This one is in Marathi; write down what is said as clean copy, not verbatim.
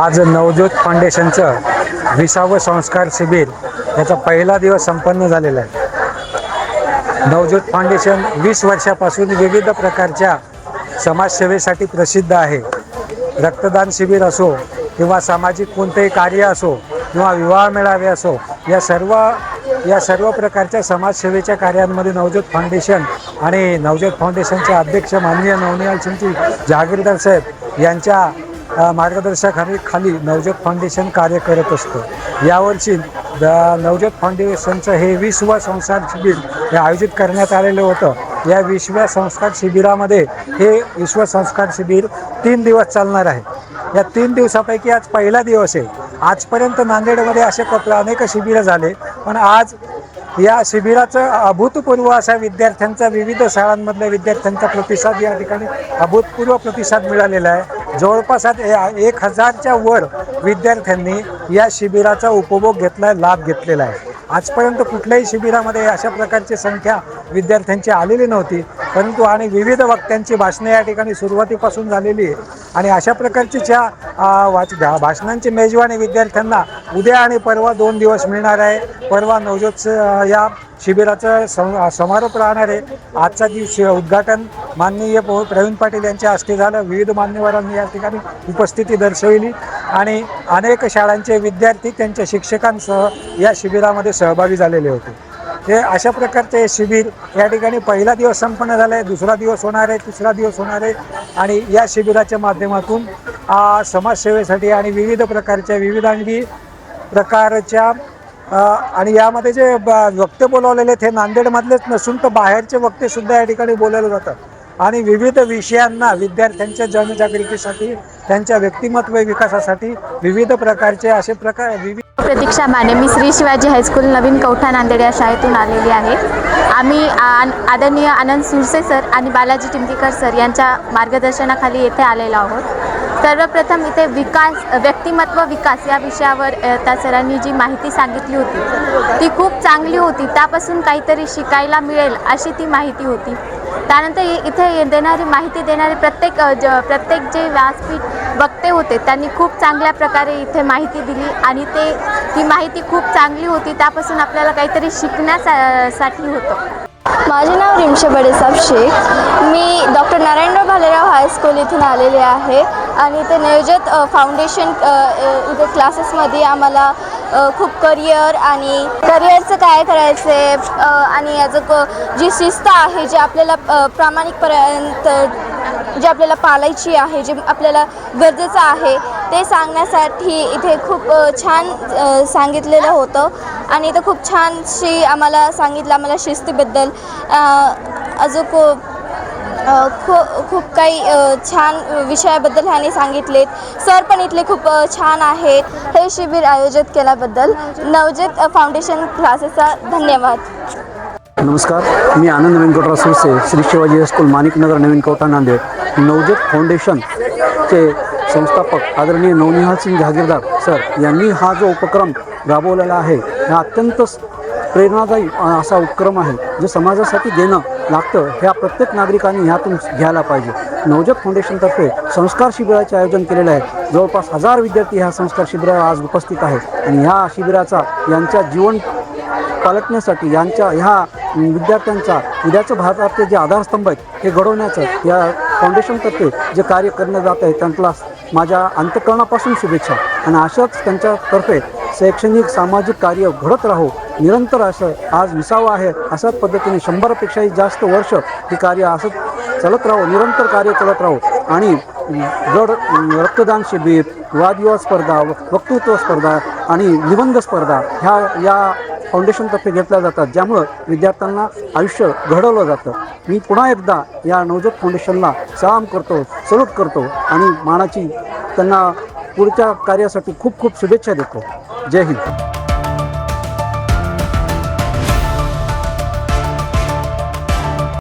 आज नवज्योत फाउंडेशनचं 20वे संस्कार शिबिर याचा पहिला दिवस संपन्न झालेला आहे। नवज्योत फाउंडेशन 20 वर्षापासून विविध प्रकारच्या समाजसेवेसाठी प्रसिद्ध आहे। रक्तदान शिबिर असो किंवा सामाजिक कोणतेही कार्य असो किंवा विवाह मेळावे असो, या सर्व प्रकारच्या समाजसेवेच्या कार्यांमध्ये नवज्योत फाउंडेशन आणि नवज्योत फाउंडेशनचे अध्यक्ष माननीय नवनिहाल सिंह जहागीरदार साहेब यांच्या मार्गदर्शनाखाली नवज्योत फाउंडेशन कार्य करत असतं। यावर्षी नवज्योत फाउंडेशनचं हे 20वे संस्कार शिबिर हे आयोजित करण्यात आलेलं होतं। या 20व्या संस्कार शिबिरामध्ये हे 20वे संस्कार शिबिर 3 दिवस चालणार आहे। या 3 दिवसापैकी आज पहिला दिवस आहे। आजपर्यंत नांदेडमध्ये असे अनेक शिबिरं झाले, पण आज या शिबिराचं अभूतपूर्व असा विद्यार्थ्यांचा, विविध शाळांमधल्या विद्यार्थ्यांचा प्रतिसाद या ठिकाणी अभूतपूर्व प्रतिसाद मिळालेला आहे। जवळपास 1000च्या वर विद्यार्थ्यांनी या शिबिराचा उपभोग घेतला, लाभ घेतलेला आहे। आजपर्यंत कुठल्याही शिबिरामध्ये अशा प्रकारची संख्या विद्यार्थ्यांची आलेली नव्हती, परंतु आणि विविध वक्त्यांची भाषणे या ठिकाणी सुरुवातीपासून झालेली आहे आणि अशा प्रकारची भाषणांची मेजवानी विद्यार्थ्यांना उद्या आणि परवा 2 दिवस मिळणार आहे। परवा नवज्योत या शिबिराचं समारोप राहणार आहे। आजचा दिवशी उद्घाटन माननीय प्रवीण पाटील यांच्या हस्ते झालं। विविध मान्यवरांनी या ठिकाणी उपस्थिती दर्शवली आणि अनेक शाळांचे विद्यार्थी त्यांच्या शिक्षकांसह या शिबिरामध्ये सहभागी झालेले होते। हे अशा प्रकारचे शिबिर या ठिकाणी पहिला दिवस संपन्न झाला आहे, दुसरा दिवस होणार आहे, तिसरा दिवस होणार आहे आणि या शिबिराच्या माध्यमातून समाजसेवेसाठी आणि विविध प्रकारच्या आणि यामध्ये जे वक्ते बोलवलेले ते नांदेडमधलेच नसून तर बाहेरचे वक्तेसुद्धा या ठिकाणी बोलवले जातात आणि विविध विषयांना विद्यार्थ्यांच्या जनजागृतीसाठी, त्यांच्या व्यक्तिमत्व विकासासाठी विविध प्रकारचे असे प्रतीक्षा माने, मी श्री शिवाजी हायस्कूल नवीन कौठा नांदेड या शाळेतून आलेली आहे। आम्ही आदरणीय आनंद सुरसे सर आणि बालाजी टिंबीकर सर यांच्या मार्गदर्शनाखाली येथे आलेलो आहोत। सर्वप्रथम इथे व्यक्तिमत्व विकास या विषयावर त्या सरांनी जी माहिती सांगितली होती ती खूप चांगली होती। त्यापासून काहीतरी शिकायला मिळेल अशी ती माहिती होती। त्यानंतर इथे माहिती देणारे प्रत्येक जे व्यासपीठ वक्ते होते त्यांनी खूप चांगल्या प्रकारे इथे माहिती दिली आणि ती माहिती खूप चांगली होती। त्यापासून आपल्याला काहीतरी शिकण्यासाठी होतं। माझे नाव रिमशा बडेसाब शेख, मी डॉक्टर नारायणराव भालेराव हायस्कूल इथून आलेले आहे आणि ते नवज्योत फाउंडेशन इथे क्लासेसमध्ये आम्हाला खूप करिअरचं काय करायचं आहे आणि याचं जी शिस्त आहे, जे आपल्याला प्रामाणिकपर्यंत जे आपल्याला पाळायची आहे, जे आपल्याला गरजेचं आहे ते सांगण्यासाठी इथे खूप छान सांगितलेलं होतं आणि इथं खूप छानशी आम्हाला शिस्तीबद्दल अजून खूप काही छान विषयाबद्दल ह्यांनी सांगितलेत। सर पण इथले खूप छान आहेत। हे शिबिर आयोजित केल्याबद्दल नवज्योत फाउंडेशन क्लासेसचा धन्यवाद। नमस्कार, मी आनंद वेंकटराव सुरसे, श्री शिवाजी हायस्कूल माणिकनगर नवीन कौठा नांदेड। नवज्योत फाउंडेशनचे संस्थापक आदरणीय नवनिहाल सिंह जहागीरदार सर यांनी हा जो उपक्रम राबवलेला आहे हा अत्यंत प्रेरणादायी असा उपक्रम आहे, जो समाजासाठी देणं लागतं ह्या प्रत्येक नागरिकांनी ह्यातून घ्यायला पाहिजे। नवज्योत फाउंडेशनतर्फे संस्कार शिबिराचे आयोजन केलेले आहे। जवळपास 1000 विद्यार्थी ह्या संस्कार शिबिरावर आज उपस्थित आहेत आणि ह्या शिबिराचा यांच्या जीवन पालटण्यासाठी ह्या विद्यार्थ्यांचा उद्याचं भारताचे जे आधारस्तंभ आहेत हे घडवण्याचं या फाउंडेशनतर्फे जे कार्य करण्यात जात आहे त्यांना माझ्या अंतःकरणापासून शुभेच्छा आणि अशाच त्यांच्यातर्फे शैक्षणिक सामाजिक कार्य घडत राहो निरंतर। असं आज 20वा आहे, अशाच पद्धतीने 100पेक्षाही जास्त वर्ष हे कार्य असंच चालत राहो, निरंतर कार्य करत राहो आणि रक्तदान शिबिर, वादविवाद स्पर्धा, वक्तृत्व स्पर्धा आणि निबंध स्पर्धा या फाउंडेशनतर्फे घेतल्या जातात, ज्यामुळं विद्यार्थ्यांना आयुष्य घडवलं जातं। मी पुन्हा एकदा या नवज्योत फाउंडेशनला सलाम करतो, सल्यूट करतो आणि त्यांना पुढच्या कार्यासाठी खूप खूप शुभेच्छा देतो। जय हिंद।